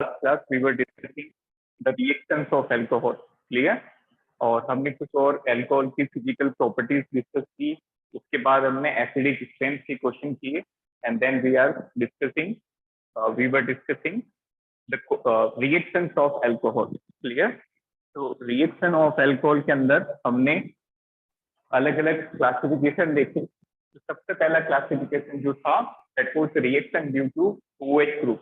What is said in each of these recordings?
class we were discussing the reactions of alcohol. Clear? और हमने कुछ और अल्कोहल की फिजिकल प्रॉपर्टीज डिस्कस की, उसके बाद हमने एसिडिक स्ट्रेंथ के क्वेश्चन किए, and then we were discussing the reactions of alcohol. Clear? तो रिएक्शन ऑफ अल्कोहल के अंदर हमने अलग अलग क्लासिफिकेशन देखे. तो सबसे पहला क्लासिफिकेशन जो था that was reaction due to OH group.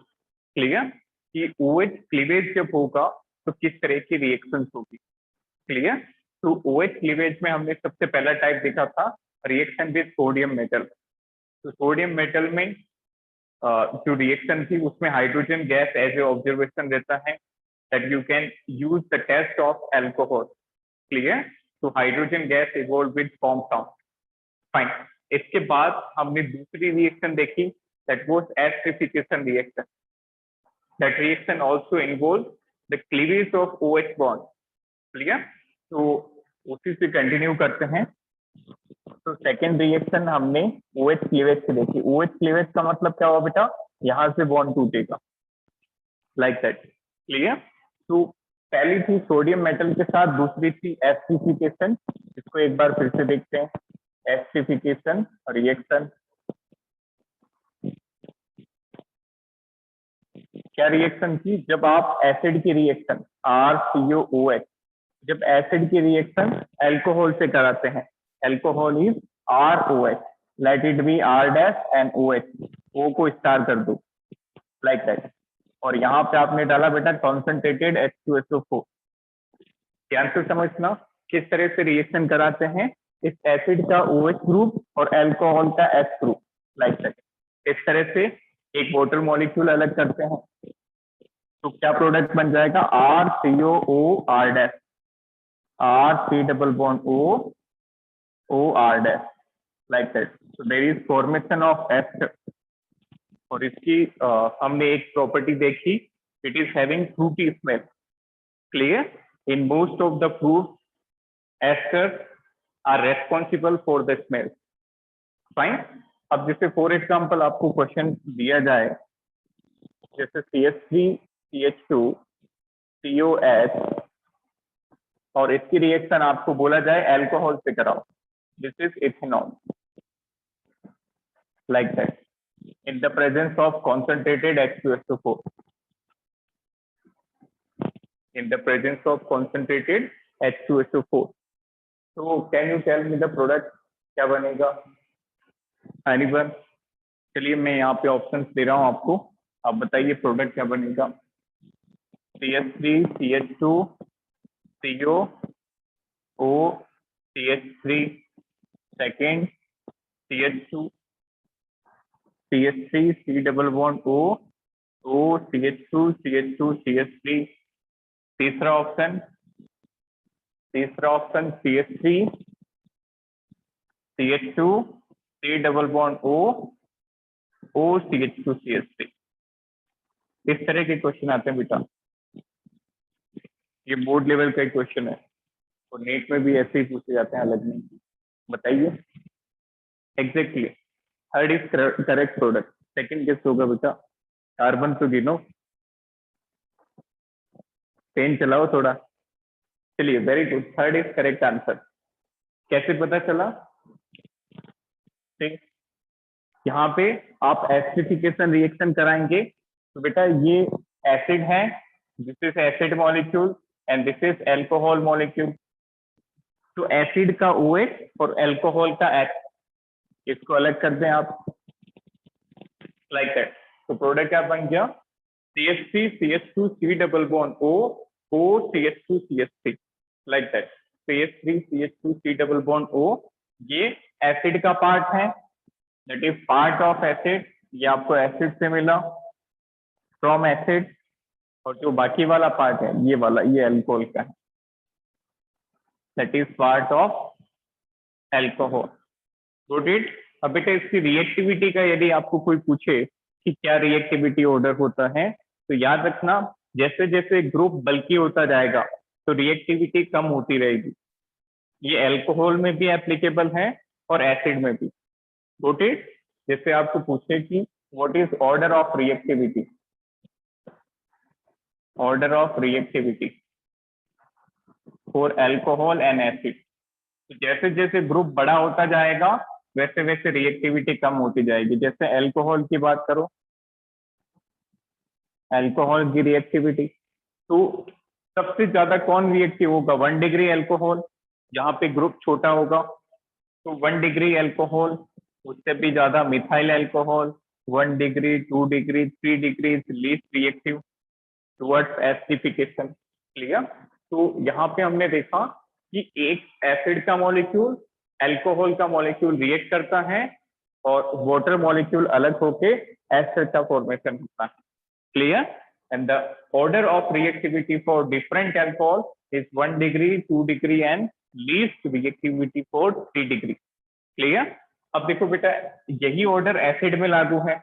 Clear? कि OH क्लीवेज जब होगा तो किस तरह की रिएक्शंस होगी. क्लियर? तो OH क्लीवेज में हमने सबसे पहला टाइप देखा था रिएक्शन विद सोडियम मेटल. तो सोडियम मेटल में जो रिएक्शन थी उसमें hydrogen gas as a observation रहता है that you can use the test of alcohol. Clear? तो hydrogen gas evolve with compound. Fine. इसके बाद हमने दूसरी रिएक्शन देखी that was esterification reaction. That reaction also involve the cleavage of OH bond. Clear? तो उसी से कंटिन्यू करते हैं. तो सेकेंड रिएक्शन हमने OH क्लीवेज से देखी. OH क्लीवेज का मतलब क्या हुआ बेटा? यहां से बॉन्ड टूटेगा लाइक दैट. क्लियर? तो पहली थी सोडियम मेटल के साथ, दूसरी थी एस्टरिफिकेशन. इसको एक बार फिर से देखते हैं. एस्टरिफिकेशन रिएक्शन क्या रिएक्शन थी? जब आप एसिड की रिएक्शन RCOOH, जब एसिड की रिएक्शन अल्कोहल से कराते हैं, alcohol is ROH, let it be R dash and OH, O को स्टार कर दो लाइक दैट. और यहाँ पे आपने डाला बेटा कॉन्सेंट्रेटेड H2SO4. ध्यान से समझना किस तरह से रिएक्शन कराते हैं इस एसिड का OH ग्रुप और अल्कोहल का H ग्रुप लाइक दैट. इस तरह से एक वाटर मॉलिक्यूल अलग करते हैं तो क्या प्रोडक्ट बन जाएगा? RCOOR dash, R3 double bond OR dash like that. So there is formation of ester. और इसकी हमने एक प्रॉपर्टी देखी, it is having fruity smell. Clear? In most of the fruit ester are responsible for the smell. Fine. अब जैसे for example आपको question दिया जाए जैसे CH3 CH2 COH और इसकी रिएक्शन आपको बोला जाए अल्कोहल से कराओ, this is ethanol like that in the presence of concentrated H2SO4. In the presence of concentrated H2SO4. So can you tell me the product क्या बनेगा? Anyone? चलिए मैं यहाँ पे ऑप्शंस दे रहा हूँ आपको, आप बताइए प्रोडक्ट क्या बनेगा. CH3 CH2 CO O CH3 second CH2 CH3 C double bond O O CH2 CH2 CH3. तीसरा option CH3 CH2 C double bond O O CH2 CH3. इस तरह के क्वेश्चन आते हैं बेटा. ये बोर्ड लेवल का क्वेश्चन है और नेट में भी ऐसे ही पूछे जाते हैं अलग नहीं. बताइए exactly. Third is correct product. Second guess होगा बेटा कार्बन तो गिनो. पेन चलाओ थोड़ा. चलिए very good. Third is correct answer. कैसे पता चला? ठीक, यहाँ पे आप एसिडिफिकेशन रिएक्शन कराएंगे तो बेटा ये एसिड है, this is acid molecule and this is alcohol molecule. तो एसिड का OH और अल्कोहल का H, इसको अलग कर दें आप लाइक दैट. तो प्रोडक्ट क्या बन गया? CH3 CH2 C double bond O O CH2 CH3 like that. CH3 CH2 C double bond O ये एसिड का पार्ट है, that is part of acid. ये आपको एसिड से मिला फ्रॉम एसिड, और जो बाकी वाला पार्ट है ये वाला, ये अल्कोहल का है, that is part of alcohol. Good it. अब बेटा इसकी रिएक्टिविटी का यदि आपको कोई पूछे कि क्या रिएक्टिविटी ऑर्डर होता है तो याद रखना जैसे जैसे ग्रुप बल्की होता जाएगा तो रिएक्टिविटी कम होती रहेगी. ये अल्कोहल में भी एप्लीकेबल है और एसिड में भी. Good it. जैसे आपको पूछे कि what is order of reactivity, order of reactivity for alcohol and acid. तो जैसे जैसे ग्रुप बड़ा होता जाएगा वैसे वैसे रिएक्टिविटी कम होती जाएगी। जैसे अल्कोहल की बात करो, अल्कोहल की रिएक्टिविटी तो सबसे ज्यादा कौन रिएक्टिव होगा? 1 डिग्री अल्कोहल, जहाँ पे ग्रुप छोटा होगा तो 1 डिग्री अल्कोहल, उससे भी ज्यादा methyl alcohol 1 degree, 2 degree, 3 degree least reactive towards acidification. Clear? तो यहाँ पे हमने देखा कि एक एसिड का मॉलिक्यूल अल्कोहल का मॉलिक्यूल रिएक्ट करता है और वाटर मॉलिक्यूल अलग होके एसिड का फॉर्मेशन होता है। Clear? And the order of reactivity for different alcohol is 1 degree, 2 degree and least reactivity for 3 degree. Clear? अब देखो बेटा, यही ऑर्डर एसिड में लागू है।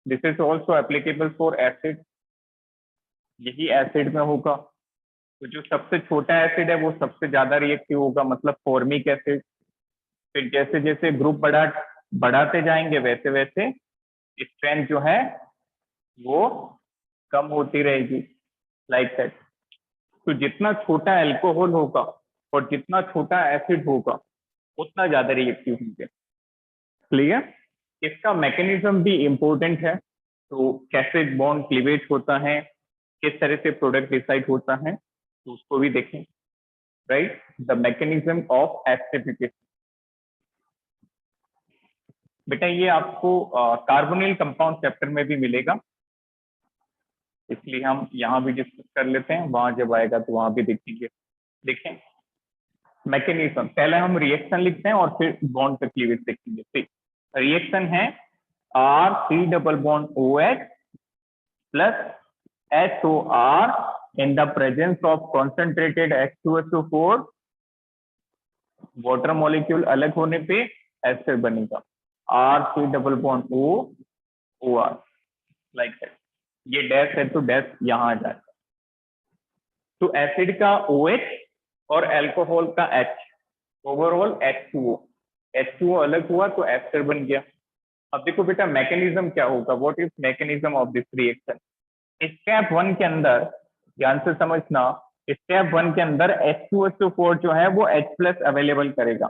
This is also applicable for acid. यही एसिड में होगा। तो जो सबसे छोटा एसिड है वो सबसे ज्यादा रिएक्टिव होगा, मतलब फॉर्मिक एसिड। फिर जैसे जैसे ग्रुप बढ़ाते जाएंगे वैसे वैसे स्ट्रेंथ जो है वो कम होती रहेगी, लाइक दैट। तो जितना छोटा अल्कोहल होगा और जितना छोटा एसिड होगा उतना ज्यादा रिएक्टिव होंगे। क्लियर? इसका मैकेनिज्म भी इंपॉर्टेंट है। तो कैसे बॉन्ड क्लीवेज होता है, किस तरह से प्रोडक्ट डिसाइड होता है, तो उसको भी देखें। Right? The mechanism of acidification. बेटा ये आपको कार्बोनिल कंपाउंड चैप्टर में भी मिलेगा, इसलिए हम यहाँ भी डिस्कस कर लेते हैं, वहां जब आएगा तो वहां भी देखेंगे। देखें मैकेनिज्म, पहले हम रिएक्शन लिखते हैं और फिर बॉन्ड का क्लीवेज देखेंगे। ठीक, रिएक्शन है R3 double bond OH plus HOR in the presence of concentrated H2SO4, water molecule अलग होने पे एसिड बनेगा R3 double bond O OR, like that. ये डैश है तो डैश यहाँ आ जाएगा। तो एसिड का OH और अल्कोहल का H, ओवरऑल H2O, H2O अलग हुआ तो एस्टर बन गया। अब देखो बेटा मैकेनिज्म क्या होगा, what is mechanism of this reaction. Step 1 के अंदर ध्यान से समझना, स्टेप 1 के अंदर H2SO4 जो है वो H प्लस अवेलेबल करेगा।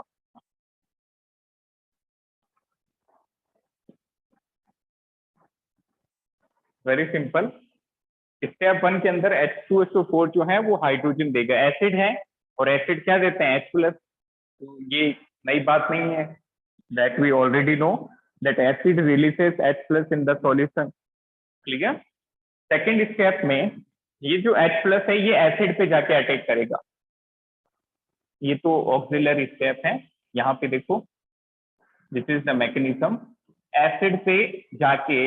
वेरी सिंपल, स्टेप 1 के अंदर H2SO4 जो है वो हाइड्रोजन देगा। एसिड है और एसिड क्या देते हैं? H plus. तो ये नई बात नहीं है, that we already know that acid releases H plus in the solution. Clear? Second step में ये जो H प्लस है ये एसिड पे जाके अटैक करेगा। ये तो ऑक्सिलरी स्टेप है, यहाँ पे देखो this is the mechanism. Acid पे जाके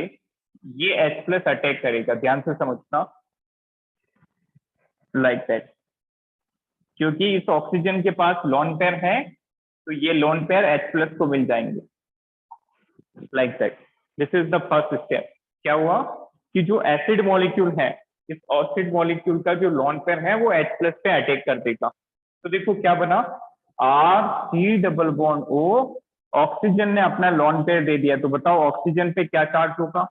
ये H प्लस अटैक करेगा, ध्यान से समझना, लाइक दैट। क्योंकि इस ऑक्सीजन के पास लोन पेयर है तो ये लोन पेयर H प्लस को मिल जाएंगे, like that. This is the first step. क्या हुआ कि जो एसिड मॉलिक्यूल है, इस एसिड मॉलिक्यूल का जो लोन पेयर है वो H प्लस पे अटैक कर देगा। तो देखो क्या बना, R3 double bond O, oxygen ने अपना लोन पेयर दे दिया। तो बताओ ऑक्सीजन पे क्या चार्ज होगा?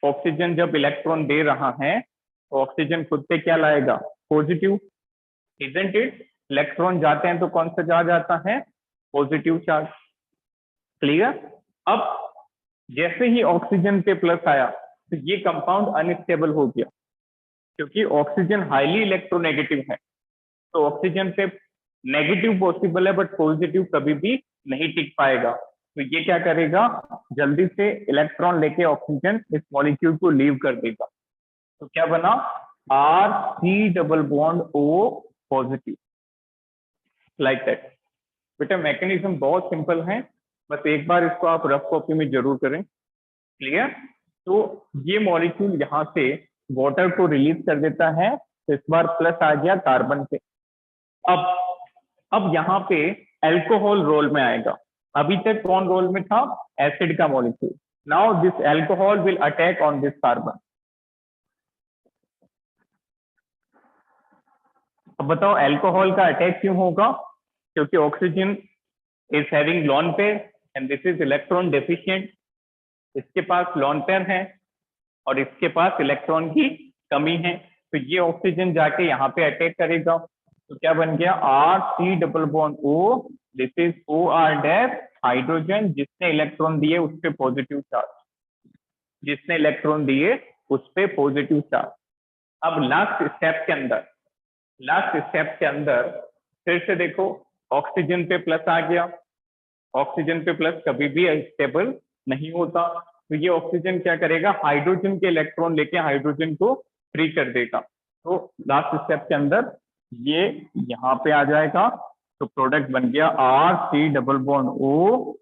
ऑक्सीजन जब इलेक्ट्रॉन दे रहा है तो ऑक्सीजन खुद पे क्या लाएगा? Positive, isn't it? इलेक्ट्रॉन जाते हैं तो कौन सा चार्ज आता है? Positive charge. क्लियर? अब जैसे ही ऑक्सीजन पे प्लस आया तो ये कंपाउंड अनस्टेबल हो गया, क्योंकि ऑक्सीजन हाईली इलेक्ट्रोनेगेटिव है। तो ऑक्सीजन पे नेगेटिव पॉसिबल है बट पॉजिटिव कभी भी नहीं टिक पाएगा। तो ये क्या करेगा, जल्दी से इलेक्ट्रॉन लेके ऑक्सीजन इस मॉलिक्यूल को लीव कर देगा। तो क्या बना, R3 double bond O positive, like that. बेटा मैकेनिज्म बहुत सिंपल है, बस एक बार इसको आप रफ कॉपी में जरूर करें। क्लियर? तो ये मॉलिक्यूल यहाँ से वाटर को रिलीज कर देता है, तो इस बार प्लस आ गया कार्बन पे। अब यहाँ पे अल्कोहल रोल में आएगा। अभी तक कौन रोल में था? एसिड का molecule. Now this alcohol will attack on this carbon. अब बताओ अल्कोहल का अटैक क्यों होगा? क्योंकि oxygen is having lone pair and this is electron deficient. इसके पास लोन पेयर है और इसके पास इलेक्ट्रॉन की कमी है, तो ये ऑक्सीजन जाके यहाँ पे अटैक करेगा, तो क्या बन गया R3 double bond O, this is OR dash, hydrogen जिसने इलेक्ट्रॉन दिए उस पे पॉजिटिव चार्ज, जिसने इलेक्ट्रॉन दिए उस पे पॉजिटिव चार्ज। अब लास्ट स्टेप के अंदर फिर से देखो, ऑक्सीजन पे प्लस आ गया, ऑक्सीजन पे प्लस कभी भी स्टेबल नहीं होता, तो ये ऑक्सीजन क्या करेगा, हाइड्रोजन के इलेक्ट्रॉन लेके हाइड्रोजन को फ्री कर देगा, तो लास्ट स्टेप के अंदर ये यहाँ पे आ जाएगा, तो प्रोडक्ट बन गया R3 double bond O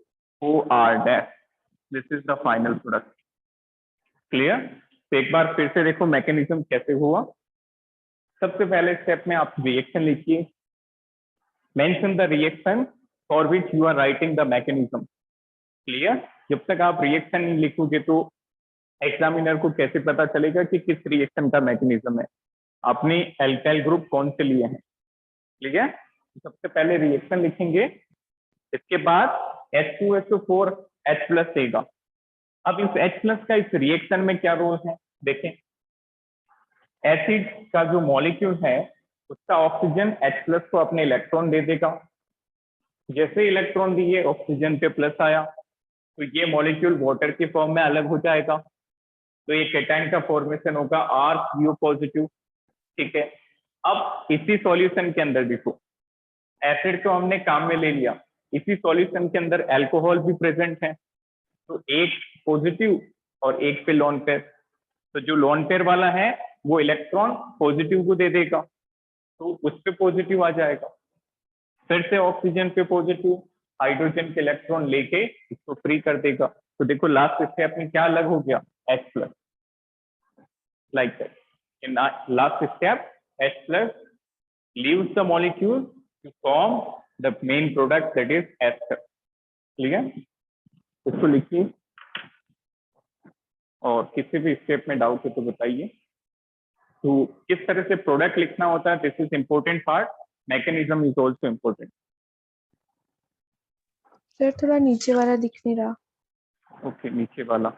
OR dash, this is the final product. Clear? तो एक बार फिर से देखो मैकेनिज्म कैसे हुआ। सबसे पहले स्टेप में आप रिएक्शन लिखिए, mention the reaction for which you are writing the mechanism. Clear? जब तक आप रिएक्शन नहीं लिखोगे तो एग्जामिनर को कैसे पता चलेगा कि किस रिएक्शन का मैकेनिज्म है, आपने एल्काइल ग्रुप कौन से लिए हैं। ठीक है, सबसे पहले रिएक्शन लिखेंगे, इसके बाद H2SO4 H प्लस देगा। अब इस H प्लस का इस रिएक्शन में क्या रोल है, देखें, एसिड का जो मॉलिक्यूल है उसका ऑक्सीजन H प्लस को अपने इलेक्ट्रॉन दे देगा, जैसे इलेक्ट्रॉन दिए ऑक्सीजन पे प्लस आया, तो ये मॉलिक्यूल वाटर के फॉर्म में अलग हो जाएगा, तो ये केटाइन का फॉर्मेशन होगा R3O पॉजिटिव। ठीक है, अब इसी सॉल्यूशन के अंदर देखो, एसिड को हमने काम में ले लिया, इसी सॉल्यूशन के अंदर अल्कोहल भी प्रेजेंट है, तो एक पॉजिटिव और एक पे लोन पेयर, तो जो लोन पेयर वाला है वो इलेक्ट्रॉन पॉजिटिव को दे देगा, तो उस पे पॉजिटिव आ जाएगा, फिर से ऑक्सीजन पे पॉजिटिव, हाइड्रोजन के इलेक्ट्रॉन लेके इसको फ्री कर देगा, तो देखो लास्ट स्टेप में क्या अलग हो गया, H plus, like that. In last step H plus leaves the molecule to form the main product that is ester। ठीक है, इसको लिखिए, और किसी भी स्टेप में डाउट है तो बताइए। तो किस तरह से प्रोडक्ट लिखना होता है, this is important part, mechanism is also important. Sir थोड़ा नीचे वाला दिख नहीं रहा। ओके, नीचे वाला,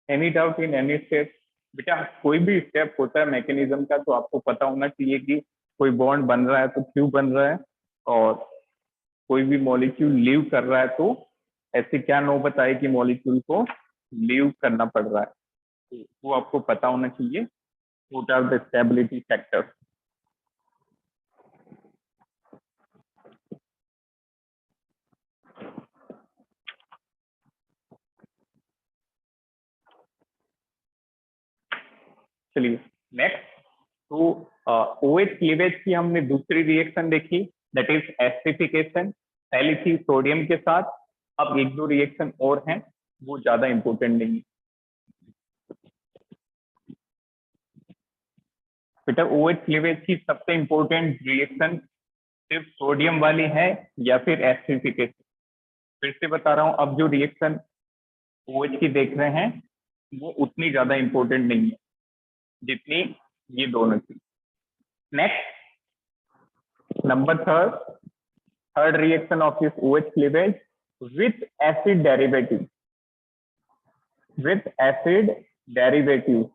any doubt in any step? बेटा कोई भी स्टेप होता है मैकेनिज्म का तो आपको पता होना चाहिए कि कोई बॉन्ड बन रहा है तो क्यों बन रहा है, और कोई भी मॉलिक्यूल लीव कर रहा है तो ऐसे क्या नौबत आए कि मॉलिक्यूल को लीव करना पड़ रहा है, तो वो आपको पता होना चाहिए। What are the stability factors? चलिए नेक्स्ट, तो OH क्लीवेज की हमने दूसरी रिएक्शन देखी, दैट इज एसिडिफिकेशन। पहली थी सोडियम के साथ, अब एक दो रिएक्शन और हैं, वो ज्यादा इंपॉर्टेंट नहीं है। बेटा OH क्लीवेज की सबसे इंपॉर्टेंट रिएक्शन सिर्फ सोडियम वाली है या फिर एसिडिफिकेशन? फिर से बता रहा हूं, अब जो रिएक्शन OH की देख रहे हैं वो उतनी ज्यादा इंपॉर्टेंट नहीं है जितनी ये दोनों थी। Next, number third reaction of this OH cleavage with acid derivative, with acid derivative।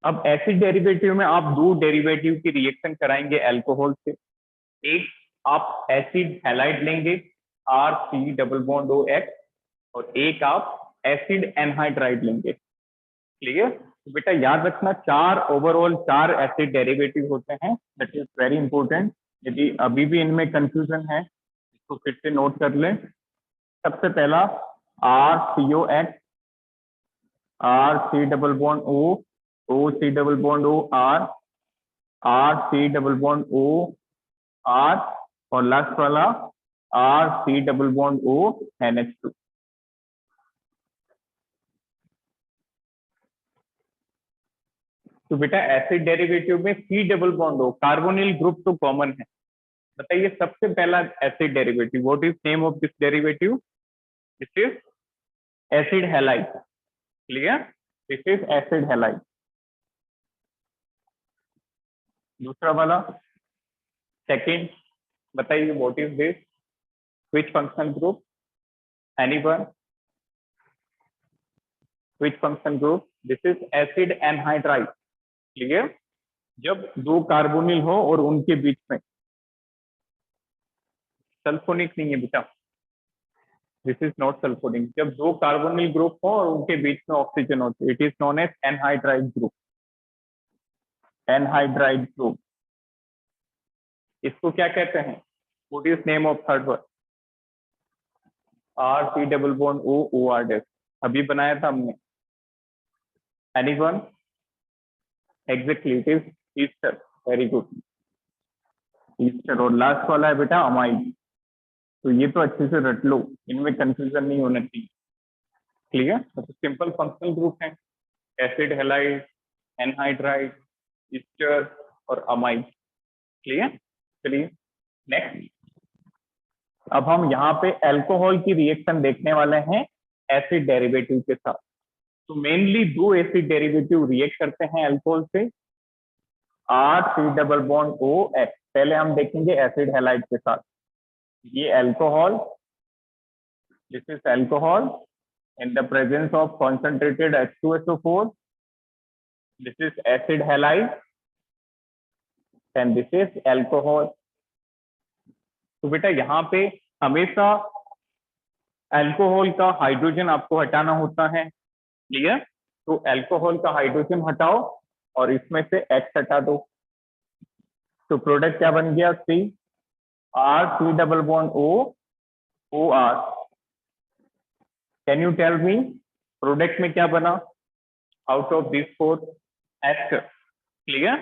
अब एसिड डेरिवेटिव में आप दो डेरिवेटिव की रिएक्शन कराएंगे अल्कोहल से, एक आप एसिड हैलाइड लेंगे R3 डबल बॉन्ड OH, और एक आप एसिड एनहाइड्राइड लेंगे। क्लियर? तो बेटा याद रखना, ओवरऑल चार एसिड डेरिवेटिव होते हैं, दैट इज वेरी इंपॉर्टेंट। यदि अभी भी इनमें कंफ्यूजन है तो फिर से नोट कर लें। सबसे पहला RCOH, R3 double bond O, OC double bond O R, RC double bond O R, और लास्ट वाला RC double bond O NH2। तो बेटा एसिड डेरिवेटिव में C double bond O, carbonyl group तो कॉमन है, बताइए सबसे पहला acid derivative, what is name of this derivative? This is acid halide. Clear? This is acid halide. दूसरा वाला सेकंड बताइए what is this, which functional group, anyone, which functional group, this is acid anhydride. Clear? जब दो carbonyl हो और उनके बीच में, sulphonic नहीं है बेटा, दिस इज नॉट सल्फोनिक, जब दो कार्बोनिल ग्रुप हो और उनके बीच में ऑक्सीजन होती है, it is known as anhydride group, anhydride group. इसको क्या कहते हैं? What is name of third one? R C double bond O O R dash, अभी बनाया था हमने। Anyone? Exactly, it is ester. Very good, ester. और लास्ट वाला है बेटा अमाइड। तो ये तो अच्छे से रट लो, इनमें कंफ्यूजन नहीं होना चाहिए। क्लियर? तो सिंपल फंक्शनल ग्रुप है, एसिड हैलाइड, एनहाइड्राइड, ईस्टर और अमाइड। क्लियर? चलिए नेक्स्ट, अब हम यहाँ पे अल्कोहल की रिएक्शन देखने वाले हैं एसिड डेरिवेटिव के साथ। तो मेनली दो एसिड डेरिवेटिव रिएक्ट करते हैं अल्कोहल से, R C double bond O H. पहले हम देखेंगे एसिड हैलाइड के साथ। ये alcohol, this is alcohol in the presence of concentrated H2SO4, this is acid halide and this is alcohol। तो बेटा यहाँ पे हमेशा अल्कोहल का हाइड्रोजन आपको हटाना होता है। क्लियर? तो अल्कोहल का हाइड्रोजन हटाओ और इसमें से H हटा दो, तो प्रोडक्ट क्या बन गया? C, R C double bond O O R. Can you tell me product में क्या बना out of this four? Ester. Clear?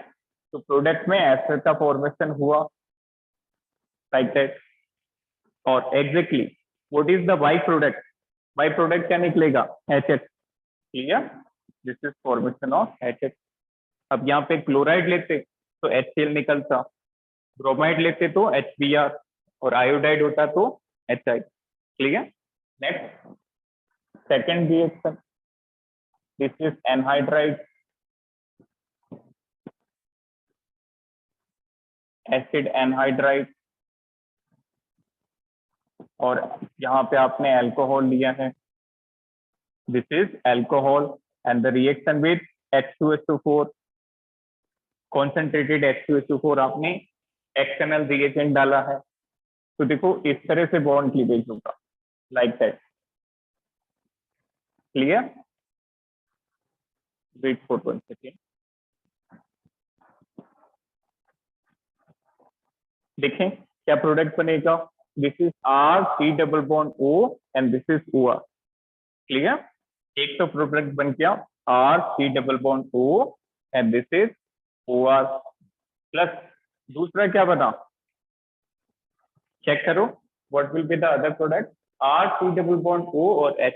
तो प्रोडक्ट में एस्टर का फॉर्मेशन हुआ, लाइक दैट। और exactly what is the by product? By product क्या निकलेगा? HH। Clear? This is formation of HH। अब यहाँ पे क्लोराइड लेते तो HCl निकलता, ब्रोमाइड लेते तो HBr, और आयोडाइड होता तो HI। Clear? Next, second reaction, this is anhydride, acid anhydride, और यहाँ पे आपने अल्कोहल लिया है, this is alcohol and the reaction with H2SO4, concentrated H2SO4 आपने एक्सटर्नल रिएजेंट डाला है। तो देखो इस तरह से बॉन्ड क्लीवेज होगा, like that. Clear? Wait for 1 second. देखें क्या प्रोडक्ट बनेगा? This is R C double bond O and this is O R. Clear? एक तो प्रोडक्ट बन गया R C double bond O and this is O R, plus दूसरा क्या बना? चेक करो, what will be the other product? R C double bond O और H,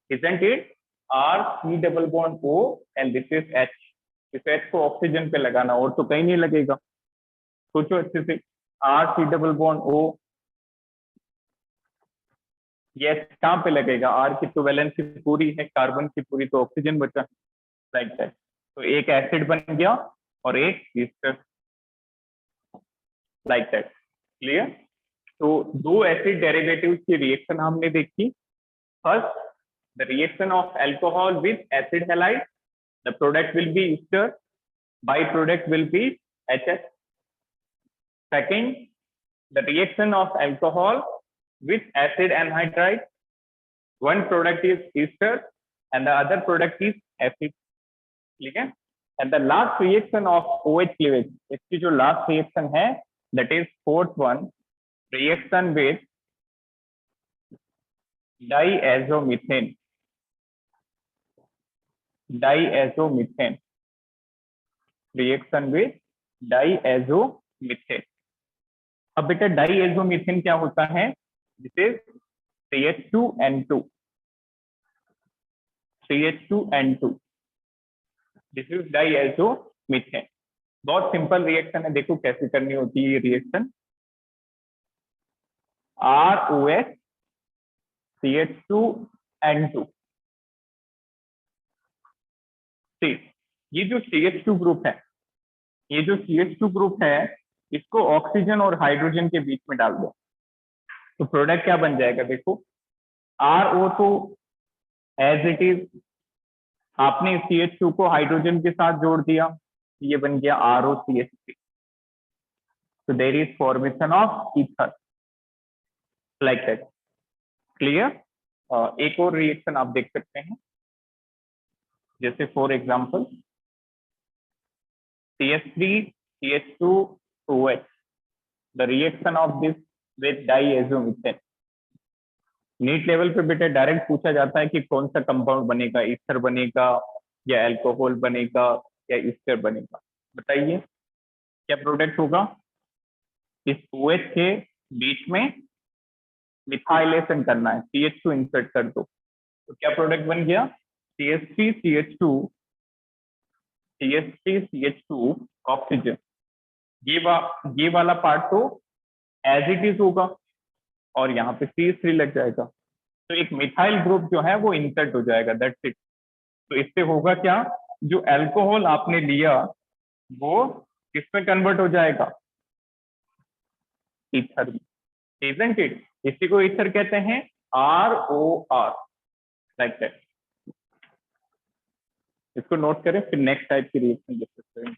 isn't it? R C double bond O and this is H. इस H को oxygen पे लगाना, और तो कहीं नहीं लगेगा। सोचो अच्छे से, R C double bond O, ये कहाँ पे लगेगा? आर की तो वैलेंसी पूरी है, कार्बन की पूरी, तो ऑक्सीजन बचा, लाइक दैट। तो एक एसिड बन गया और एक ईस्टर, लाइक दैट। क्लियर? तो दो एसिड डेरिवेटिव्स की रिएक्शन हमने देखी। First, the reaction of alcohol with acid halide, the product will be Easter, by product will be HH। Second, the reaction of alcohol with acid anhydride, one product is ester and the other product is acid। ठीक है? and the last reaction of OH cleavage, इसकी जो last reaction है, that is fourth one, reaction with diazomethane, diazomethane, reaction with diazomethane। अब बेटा डाइएजोमीथेन क्या होता है? This is CH2N2, CH2N2, this is diazomethane. बहुत सिंपल रिएक्शन है, देखो कैसे करनी होती है ये रिएक्शन। ROH CH2N2। ये जो CH2 ग्रुप है, ये जो CH2 ग्रुप है, इसको ऑक्सीजन और हाइड्रोजन के बीच में डाल दो तो प्रोडक्ट क्या बन जाएगा, देखो RO2 एज इट इज, आपने CH2 को हाइड्रोजन के साथ जोड़ दिया, ये बन गया ROCH3। तो there is formation of ether like that. Clear? एक और रिएक्शन आप देख सकते हैं, जैसे for example CH3CH2OH, the reaction of this with diazomethane. NEET level पे बेटा डायरेक्ट पूछा जाता है कि कौन सा कंपाउंड बनेगा, ईस्टर बनेगा या अल्कोहल बनेगा या ईस्टर बनेगा, बताइए क्या प्रोडक्ट होगा। इस OH के बीच में मिथाइलेशन करना है, CH2 इंसर्ट कर दो तो क्या प्रोडक्ट बन गया, CH3CH2 ऑक्सीजन। ये वाला पार्ट तो एज इट इज होगा और यहाँ पे CH3 लग जाएगा, तो एक मिथाइल ग्रुप जो है वो इंसर्ट हो जाएगा, दैट्स इट। तो इससे होगा क्या, जो अल्कोहल आपने लिया वो किसमें कन्वर्ट हो जाएगा, ईथर में, इजंट इट। इसी को ईथर कहते हैं, ROR, लाइक दैट। इसको नोट करें, फिर नेक्स्ट टाइप की रिएक्शन डिस्कस करेंगे।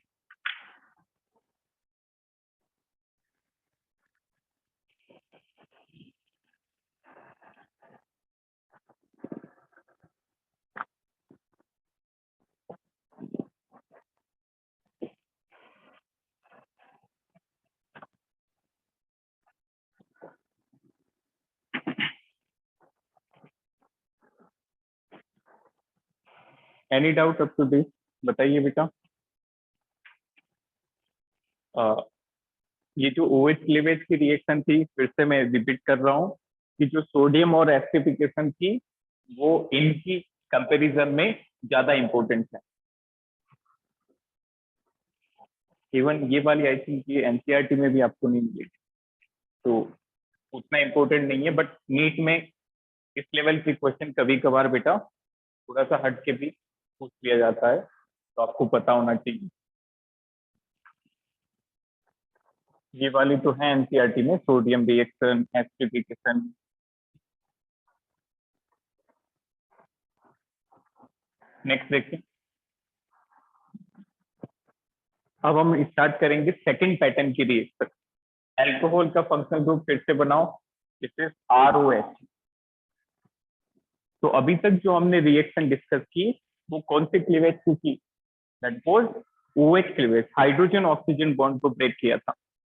Any doubt up to this, बताइए बेटा। ये जो OH क्लीवेज की रिएक्शन थी, फिर से मैं रिपीट कर रहा हूँ कि जो सोडियम और एसिडिफिकेशन थी वो इनकी कंपैरिजन में ज्यादा इंपॉर्टेंट है। इवन ये वाली आई थिंक ये NCERT में भी आपको नहीं मिलेगी, तो उतना इंपॉर्टेंट नहीं है, बट नीट में इस लेवल की क्वेश्चन कभी कभार बेटा थोड़ा सा हट के भी पूछ लिया जाता है, तो आपको पता होना चाहिए। ये वाली तो है NCERT में, सोडियम रिएक्शन, एसिडिफिकेशन। नेक्स्ट देखिए, अब हम स्टार्ट करेंगे सेकंड पैटर्न की रिएक्शन। अल्कोहल का फंक्शनल ग्रुप फिर से बनाओ, दिस इज ROH। तो अभी तक जो हमने रिएक्शन डिस्कस की वो कौन सी क्लीवेज की थी, that was OH cleavage, hydrogen oxygen bond को ब्रेक किया था।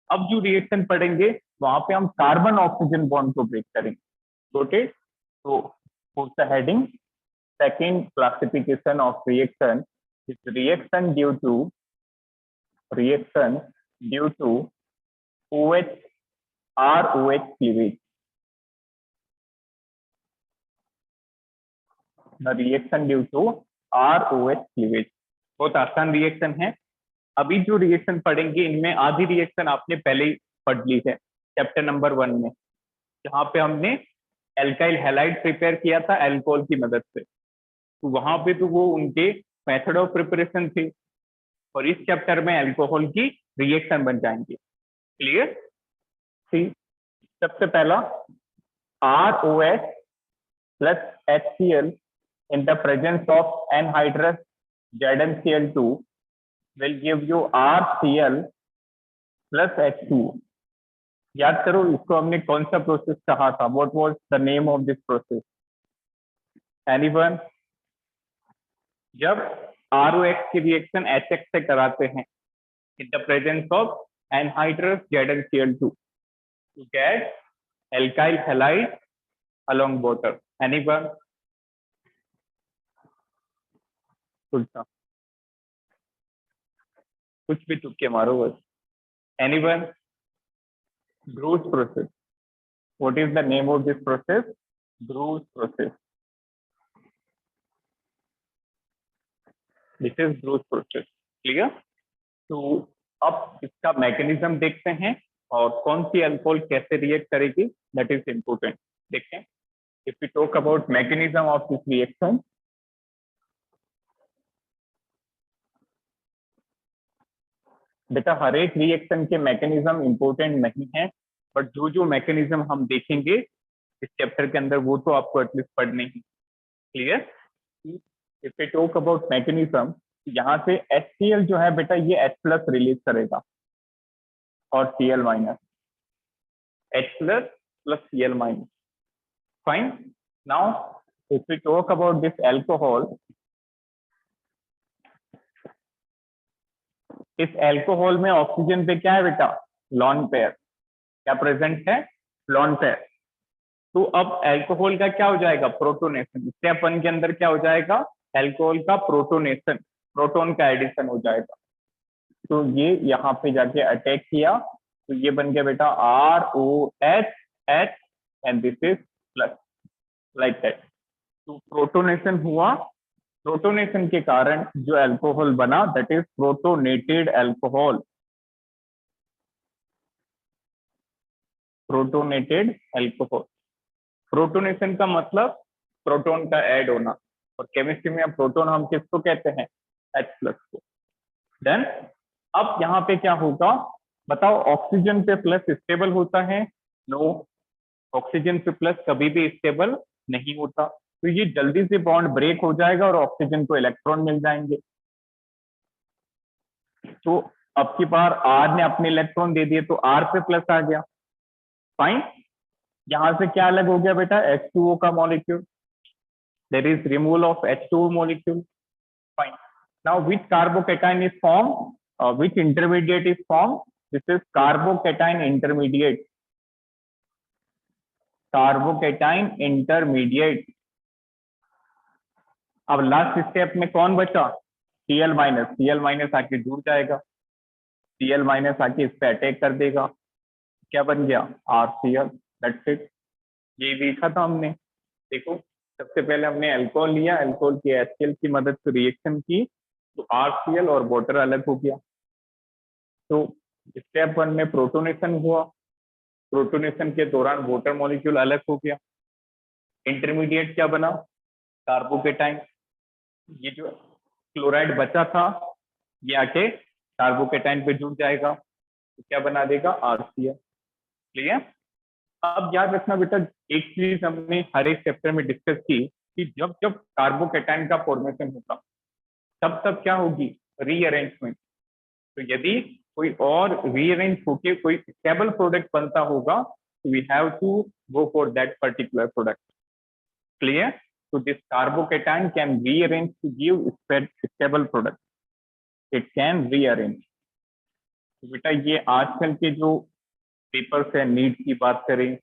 अब जो रिएक्शन पढ़ेंगे वहां पे हम कार्बन ऑक्सीजन बॉन्ड को ब्रेक करेंगे, नोटेड। तो put the heading, second classification of reaction is reaction due to OH ROH cleavage. The reaction due to ROH cleavage बहुत आसान रिएक्शन है। अभी जो रिएक्शन पढ़ेंगे इनमें आधी रिएक्शन आपने पहले ही पढ़ ली है चैप्टर नंबर 1 में, जहाँ पे हमने एल्काइल हैलाइड प्रिपेयर किया था अल्कोहल की मदद से। तो वहां पे तो वो उनके मेथड ऑफ प्रिपरेशन थे, और इस चैप्टर में अल्कोहल की रिएक्शन बन जाएंगे। क्लियर? सी, सबसे पहला ROH plus HCl in the presence of anhydrous ZnCl2 will give you RCl plus H2। याद करो इसको हमने कौन सा प्रोसेस कहा था, what was the name of this process, anyone? जब ROH की रिएक्शन HX से कराते हैं in the presence of anhydrous ZnCl2 to get alkyl halide along water, anyone? कुछ भी तुक्के मारो बस, anyone? Bruce process, what is the name of this process? Bruce process, this is Bruce process। Clear? तो अब इसका मैकेनिज्म देखते हैं और कौन सी अल्कोहल कैसे रिएक्ट करेगी, दैट इज इंपोर्टेंट। देखते हैं, if we talk about mechanism of this reaction, बेटा हर एक रिएक्शन के मैकेनिज्म इंपॉर्टेंट नहीं है, बट जो जो मैकेनिज्म हम देखेंगे इस चैप्टर के अंदर वो तो आपको एटलीस्ट पढ़ने ही। Clear? If we talk about mechanism, यहाँ से HCl जो है बेटा ये H+ रिलीज करेगा और Cl minus, H+ plus Cl minus. Fine. Now, if we talk about this alcohol, इस अल्कोहल में ऑक्सीजन पे क्या है बेटा? Lone pair. क्या प्रेजेंट है? Lone pair. तो अब अल्कोहल का क्या हो जाएगा? प्रोटोनेशन। स्टेप 1 के अंदर क्या हो जाएगा? अल्कोहल का प्रोटोनेशन, प्रोटोन का एडिशन हो जाएगा। तो ये यहाँ पे जाके अटैक किया, तो ये बन गया बेटा ROH H and this is plus, like that. तो प्रोटोनेशन हुआ, प्रोटोनेशन के कारण जो अल्कोहल बना that is protonated alcohol. Protonated alcohol, protonation का मतलब प्रोटोन का ऐड होना, और केमिस्ट्री में प्रोटोन हम किसको कहते हैं? H+ को। देन अब यहाँ पे क्या होगा बताओ? ऑक्सीजन पे प्लस स्टेबल होता है? नो, ऑक्सीजन पे प्लस कभी भी स्टेबल नहीं होता। तो ये जल्दी से बॉन्ड ब्रेक हो जाएगा और ऑक्सीजन को इलेक्ट्रॉन मिल जाएंगे। तो अब की बार R ने अपने इलेक्ट्रॉन दे दिए तो R पे प्लस आ गया। फाइन। यहां से क्या अलग हो गया बेटा? H2O का molecule, there is removal of H2O molecule. Fine. Now which carbocation is form, which intermediate is form? This is carbocation intermediate, carbocation intermediate. अब लास्ट स्टेप में कौन बचा? Cl माइनस, Cl माइनस आके जुड़ जाएगा, Cl माइनस आके इस पे अटैक कर देगा, क्या बन गया? RCl। That's it. ये देखा था हमने। देखो सबसे पहले हमने अल्कोहल लिया, अल्कोहल की HCl की मदद से रिएक्शन की, तो RCl और वाटर अलग हो गया। तो स्टेप 1 में प्रोटोनेशन हुआ, प्रोटोनेशन के दौरान वाटर मॉलिक्यूल अलग हो गया, इंटरमीडिएट क्या बना? कार्बोकेटाइन। ये जो क्लोराइड बचा था ये आके कार्बोकेटाइन पे जुड़ जाएगा, तो क्या बना देगा? RCl। क्लियर? अब याद रखना बेटा, एक चीज हमने हर एक चैप्टर में डिस्कस की कि जब जब कार्बोकेटाइन का फॉर्मेशन होगा तब तब क्या होगी? रीअरेंजमेंट। तो यदि कोई और रीअरेंज होके कोई स्टेबल प्रोडक्ट बनता होगा तो we have to go for that particular product. Clear? तो this carbocation can rearrange to give stable product, it can rearrange. तो बेटा ये आजकल के जो पेपर्स है, नीट की बात करें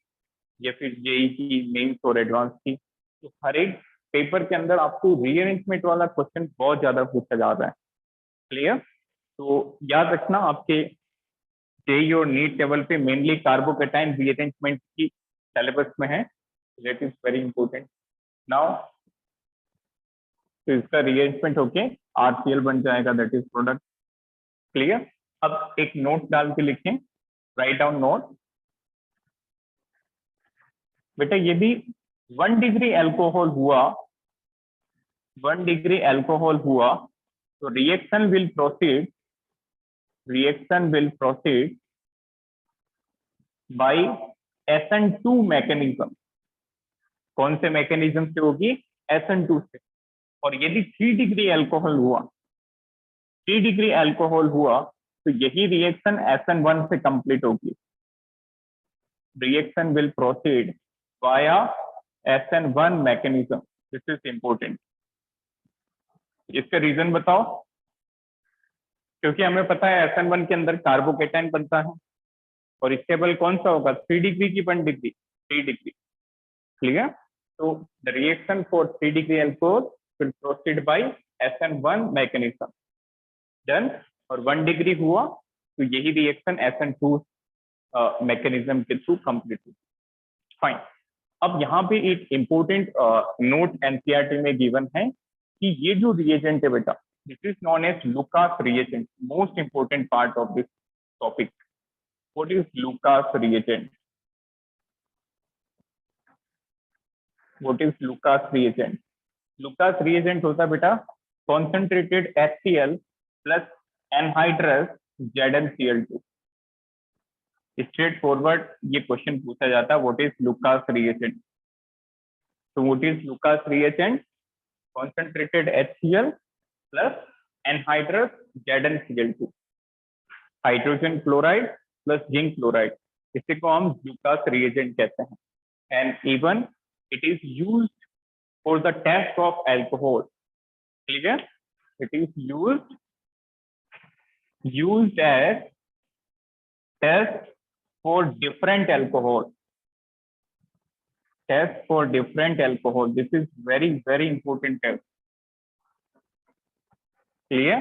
या फिर जेई की मेंस और एडवांस की, तो हर एक पेपर के अंदर आपको रीअरेंजमेंट वाला क्वेश्चन बहुत ज्यादा पूछा जा रहा है। क्लियर? तो याद रखना आपके जेई और नीट लेवल पे मेनली कार्बोकेटाइन रीअरेंजमेंट की सिलेबस में है, that is very important. Now तो इसका रीअरेंजमेंट होके RCl बन जाएगा, दैट इज प्रोडक्ट। क्लियर? अब एक नोट डाल के लिखें, राइट डाउन नोट। बेटा यदि 1 डिग्री अल्कोहल हुआ, 1 डिग्री अल्कोहल हुआ तो reaction will proceed, reaction will proceed bye SN2 mechanism. कौन से मैकेनिज्म से होगी? SN2 से। और यदि 3 डिग्री अल्कोहल हुआ, 3 डिग्री अल्कोहल हुआ तो यही रिएक्शन SN1 से कंप्लीट होगी। Reaction will proceed via SN1 mechanism. This is important. इसका रीजन बताओ? क्योंकि हमें पता है SN1 के अंदर कार्बोकेटाइन बनता है और स्टेबल कौन सा होगा? 3 डिग्री की 1 डिग्री? 3 डिग्री। क्लियर? तो the reaction for 3 degree alcohol will proceed by SN1 mechanism. Done. और 1 डिग्री हुआ तो यही रिएक्शन SN2 मैकेनिज्म के थ्रू कंप्लीट हुई। फाइन। अब यहाँ पे एक इंपॉर्टेंट नोट एनसीईआरटी में गिवन है कि ये जो रिएजेंट है बेटा, this is known as Lucas reagent. Most important part of this topic, what is Lucas reagent? What is Lucas reagent? Lucas reagent होता बेटा concentrated HCl plus anhydrous ZnCl2। Straightforward ये question पूछा जाता है, what is Lucas reagent. तो what is Lucas reagent? Concentrated HCl plus anhydrous ZnCl2, hydrogen chloride plus zinc chloride, इसी को हम लुकास रिएजेंट कहते हैं। And even it is used for the test of alcohol. Clear? It is used as test for different alcohol. Test for different alcohol. This is very important test. Clear?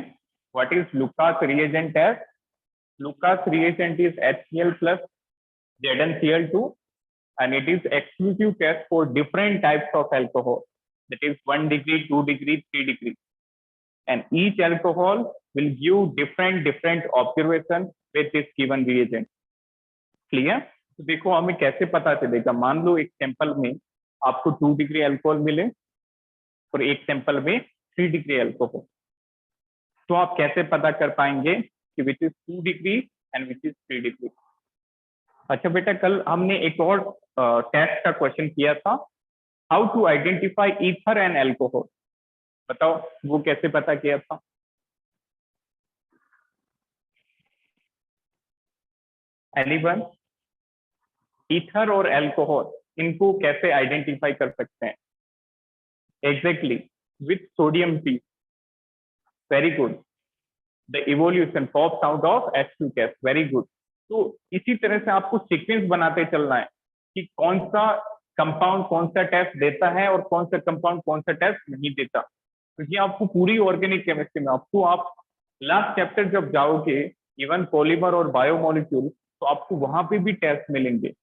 What is Lucas reagent test? Lucas reagent is HCl plus ZnCl2, and it is exclusive test for different types of alcohol. That is 1 degree, 2 degree, 3 degree. And each alcohol will give different observation with this given reagent. Clear? तो देखो हमें कैसे पता चलेगा, मान लो एक sample में आपको 2 डिग्री अल्कोहल मिले और एक सैंपल में 3 डिग्री अल्कोहल, तो आप कैसे पता कर पाएंगे कि which is 2 degree and which is 3 degree? अच्छा बेटा, कल हमने एक और टेस्ट का क्वेश्चन किया था, how to identify ether and alcohol. बताओ वो कैसे पता किया था? एनीवन? ईथर और अल्कोहल, इनको कैसे आइडेंटिफाई कर सकते हैं? Exactly, with sodium T. Very good, the evolution pops out of H2 gas। Very good. तो इसी तरह से आपको सीक्वेंस बनाते चलना है कि कौन सा कंपाउंड कौन सा टेस्ट देता है और कौन सा कंपाउंड कौन सा टेस्ट नहीं देता। क्योंकि आपको पूरी ऑर्गेनिक केमिस्ट्री में आपको, आप लास्ट चैप्टर जब जाओगे इवन पॉलीमर और बायोमोलिक्यूल, तो आपको वहां पे भी टेस्ट मिलेंगे।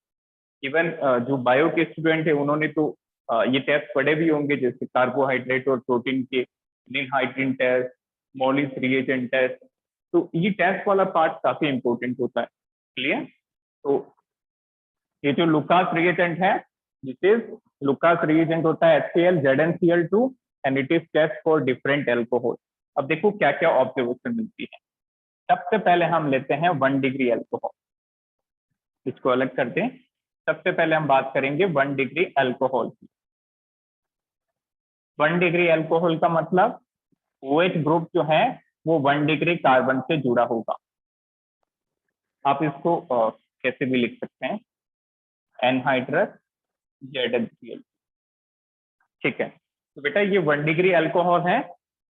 इवन जो बायो के स्टूडेंट है उन्होंने तो ये टेस्ट पढ़े भी होंगे, जैसे कार्बोहाइड्रेट और प्रोटीन के हाइड्रीन टेस्ट, मॉलिस रिएजेंट टेस्ट। तो ये टेस्ट वाला पार्ट काफी इंपॉर्टेंट होता है। क्लियर? तो ये जो लुकास रिएजेंट है, दिस इज लुकास रिएजेंट होता है HCl ZnCl2 and it is test for different alcohol. अब देखो क्या क्या ऑब्जर्वेशन मिलती है। सबसे पहले हम लेते हैं 1 डिग्री एल्कोहल, इसको अलग करते हैं। सबसे पहले हम बात करेंगे 1 डिग्री अल्कोहल की। 1 डिग्री अल्कोहल का मतलब OH ग्रुप जो है वो 1 डिग्री कार्बन से जुड़ा होगा। आप इसको कैसे भी लिख सकते हैं, एनहाइड्रस ZnCl। ठीक है, तो बेटा ये 1 डिग्री अल्कोहल है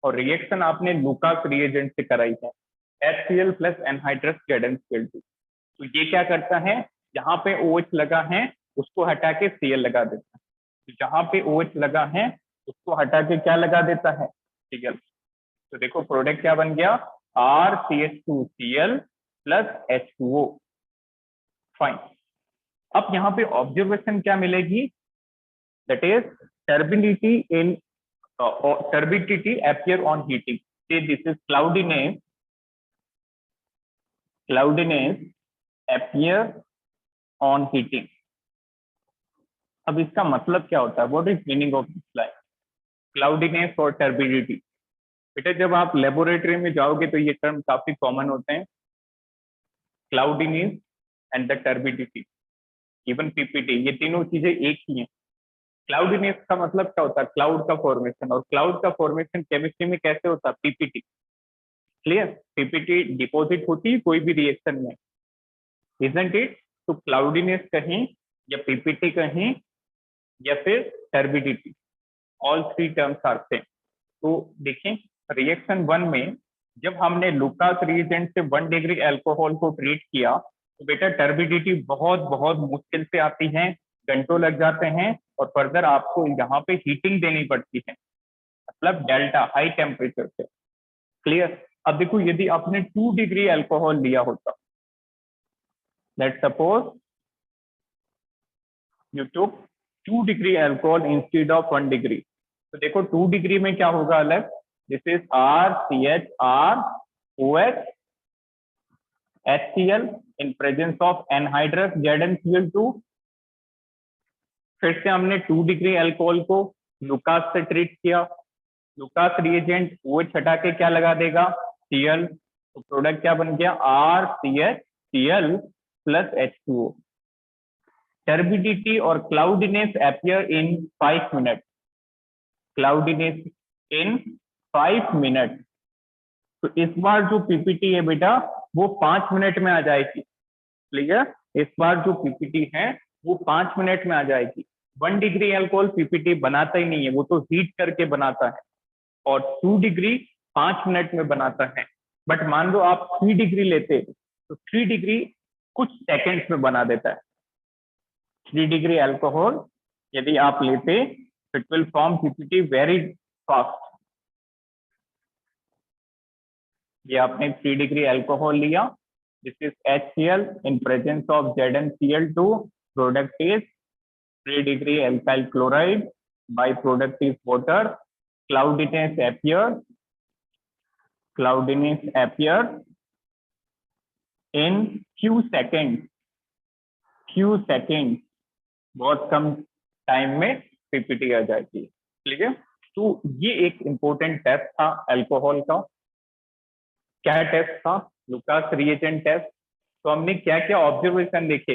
और रिएक्शन आपने लुकास रिएजेंट से कराई है, HCl प्लस एनहाइड्रस ZnCl2। तो ये क्या करता है, जहां पे OH लगा है उसको हटा के Cl लगा देता है, तो जहां पे OH लगा है उसको हटा के क्या लगा देता है, Cl। तो देखो प्रोडक्ट क्या बन गया, RCH2Cl प्लस H2O। फाइन। अब यहाँ पे ऑब्जर्वेशन क्या मिलेगी, that is turbidity in turbidity appear on heating। say this is cloudiness appear on heating। अब इसका मतलब क्या होता है, what is meaning of this line, cloudiness और टर्बिडिटी। बेटा जब आप लेबोरेटरी में जाओगे तो ये टर्म काफी कॉमन होते हैं, cloudiness and the turbidity, even PPT, ये तीनों चीजें एक ही हैं। क्लाउडीनेस का मतलब क्या होता है, क्लाउड का फॉर्मेशन, और क्लाउड का फॉर्मेशन केमिस्ट्री में कैसे होता है, पीपीटी। क्लियर? पीपीटी डिपॉजिट होती है कोई भी रिएक्शन में, इजंट इट? तो क्लाउडीनेस कहीं या पीपीटी कहीं या फिर turbidity, all 3 terms are same. तो देखें रिएक्शन 1 में जब हमने लुकास रिएजेंट से 1 डिग्री अल्कोहल को ट्रीट किया, तो बेटा टर्बिडिटी बहुत बहुत मुश्किल से आती है, घंटों लग जाते हैं, और फर्दर आपको यहाँ पे हीटिंग देनी पड़ती है, मतलब डेल्टा, हाई टेम्परेचर से। क्लियर? अब देखो यदि आपने 2 डिग्री अल्कोहल लिया होता, let's suppose you took 2 degree alcohol instead of 1 degree, तो देखो 2 डिग्री में क्या होगा अलग, this is RCHROH HCl in presence of anhydrous ZnCl2। फिर से हमने 2 डिग्री अल्कोहल को लुकास से ट्रीट किया, लुकास रिएजेंट OH हटा के क्या लगा देगा, Cl, तो प्रोडक्ट क्या बन गया, RCHCl प्लस H2O। टर्बिडिटी और cloudiness appear in 5 minute, cloudiness in 5 minute. तो इस बार जो पीपीटी है बेटा वो 5 मिनट में आ जाएगी, क्लियर। इस बार जो पीपीटी है वो 5 मिनट में आ जाएगी। 1 डिग्री अल्कोहल पीपीटी बनाता ही नहीं है, वो तो हीट करके बनाता है, और 2 डिग्री 5 मिनट में बनाता है। बट मान लो आप 3 डिग्री लेते तो 3 डिग्री कुछ सेकंड्स में बना देता है। 3 डिग्री अल्कोहल यदि आप लेते it will form PPT very fast. ये आपने 3 डिग्री अल्कोहल लिया, this is HCl in presence of ZnCl2, product is 3 degree alkyl chloride, by product is water, cloudiness appear in few seconds, बहुत कम time में PPT आ जाती है, ठीक है। तो ये एक इंपॉर्टेंट टेस्ट था अल्कोहल का। क्या टेस्ट था, लुकास रिएजेंट टेस्ट। तो हमने क्या क्या ऑब्जर्वेशन देखे,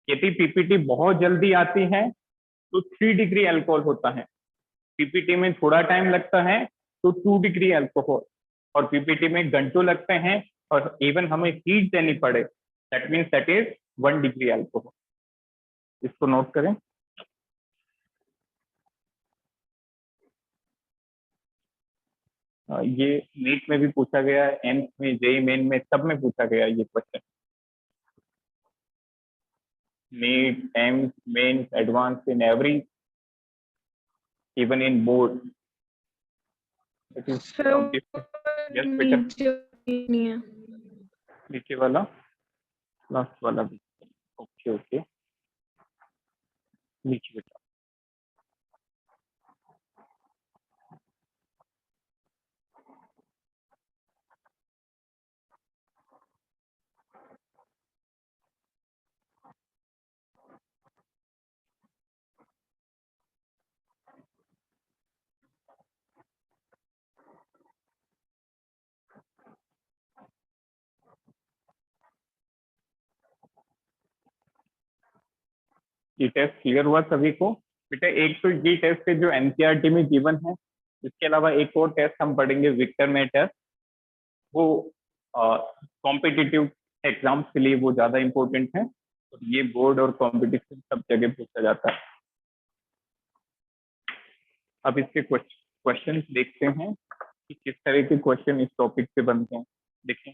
यदि पीपीटी बहुत जल्दी आती है तो 3 डिग्री अल्कोहल होता है, पीपीटी में थोड़ा टाइम लगता है तो 2 डिग्री अल्कोहल, और पीपीटी में घंटों लगते हैं और इवन हमें हीट देनी पड़े, that means that is 1 degree alcohol. इसको नोट करें। ये नीट में भी पूछा गया है, एम्स में, जेई मेन में, सब में पूछा गया है ये question. NEET, AIIMS, mains, advance, in every, even in board. Yes बेटा, नहीं है। नीचे वाला लास्ट वाला भी, ओके ओके, नीचे बेटा। ये टेस्ट क्लियर हुआ सभी को बेटा। एक तो ये टेस्ट है जो एनसीईआरटी में गिवन है, इसके अलावा एक और टेस्ट हम पढ़ेंगे विक्टर में टेस्ट, वो कॉम्पिटिटिव एग्जाम्स के लिए वो ज्यादा इंपॉर्टेंट है, और ये बोर्ड और कॉम्पिटिशन सब जगह पूछा जाता है। अब इसके क्वेश्चन देखते हैं कि किस तरह के क्वेश्चन इस टॉपिक से बनते हैं। देखें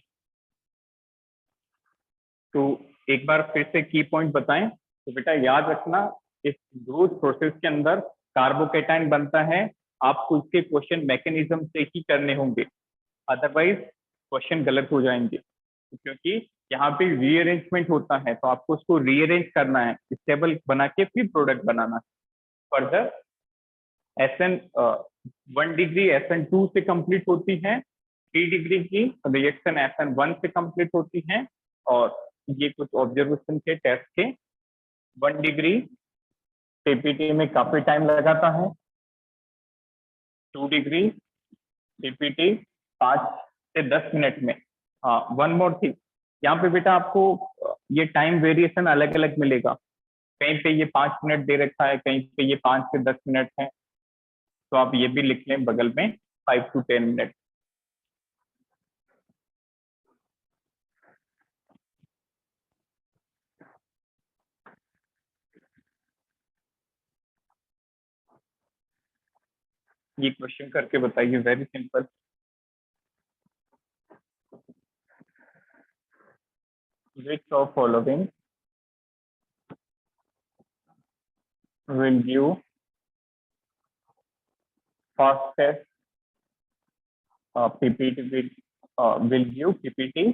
तो एक बार फिर से की पॉइंट बताएं तो बेटा याद रखना, इस ग्रोथ प्रोसेस के अंदर कार्बोकेटाइन बनता है, आपको इसके क्वेश्चन मैकेनिज्म से ही करने होंगे, अदरवाइज क्वेश्चन गलत हो जाएंगे, क्योंकि यहाँ पे रीअरेंजमेंट होता है, तो आपको उसको रीअरेंज करना है, स्टेबल बना के फिर प्रोडक्ट बनाना है। फर्दर SN 1 डिग्री SN2 से कंप्लीट होती है, 3 डिग्री की रिएक्शन SN1 से कंप्लीट होती है, और ये कुछ ऑब्जर्वेशन के टेस्ट के 1 डिग्री पीपीटी में काफी टाइम लगाता है, 2 डिग्री पीपीटी 5 से 10 मिनट में। हाँ, वन मोर थिंग, यहाँ पे बेटा आपको ये टाइम वेरिएशन अलग अलग मिलेगा, कहीं पे ये 5 मिनट दे रखा है, कहीं पे ये 5 से 10 मिनट है, तो आप ये भी लिख लें बगल में 5 to 10 मिनट। ये क्वेश्चन करके बताइए, very simple. Which of following will give fastest PPT will give PPT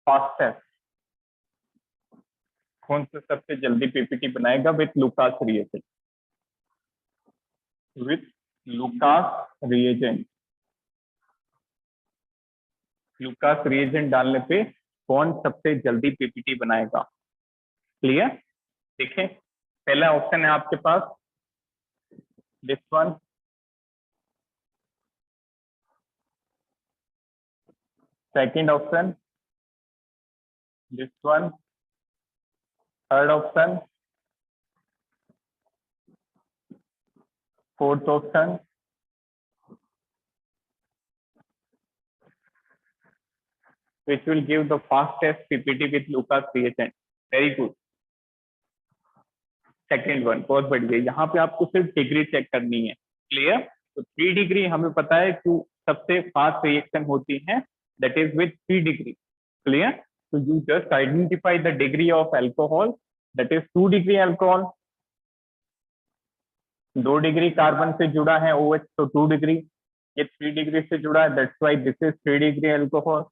fastest? कौन सा सबसे जल्दी पीपीटी बनाएगा with Lucas reagent? With Lucas reagent, Lucas reagent डालने पे कौन सबसे जल्दी पीपीटी बनाएगा? क्लियर? देखें, पहला ऑप्शन है आपके पास this one, second option, this one, third option, fourth option, which will give the fastest PPT with Lucas reagent. Very good. Second one, बहुत बढ़िया। यहाँ पे आपको सिर्फ डिग्री चेक करनी है। क्लियर? तो 3 डिग्री हमें पता है कि सबसे फास्ट रिएक्शन होती है, that is with 3 degree. Clear? तो you just identify the degree of alcohol, that is 2 degree alcohol. 2 degree carbon से जुड़ा है OH, तो 2 डिग्री। ये 3 डिग्री से जुड़ा है, that's why this is 3 degree alcohol,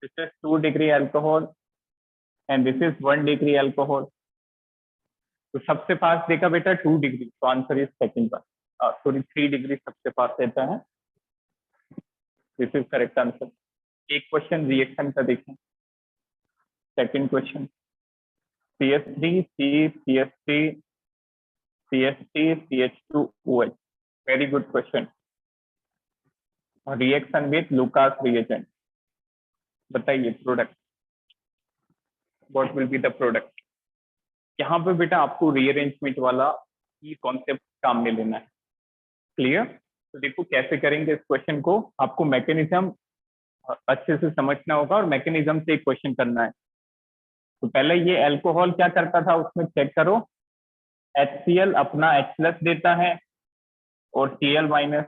this is 2 degree alcohol and this is 1 degree alcohol. तो सबसे फास्ट देखा बेटा 2 डिग्री, तो answer is second one. Sorry 3 degree सबसे फास्ट रहता है, दिस इज करेक्ट आंसर। एक क्वेश्चन रिएक्शन का देखें। Second question, CH3 CH3 CH3 CH2OH, very good question. Reaction with Lucas reagent, बताइए product, what will be the product. यहाँ पे बेटा आपको रीअरेंजमेंट वाला ही कॉन्सेप्ट काम में लेना है। क्लियर? तो देखो कैसे करेंगे इस क्वेश्चन को, आपको मैकेनिज्म अच्छे से समझना होगा और मैकेनिज्म से एक क्वेश्चन करना है। तो पहले ये अल्कोहल क्या करता था उसमें चेक करो, HCl अपना H+ देता है और Cl-।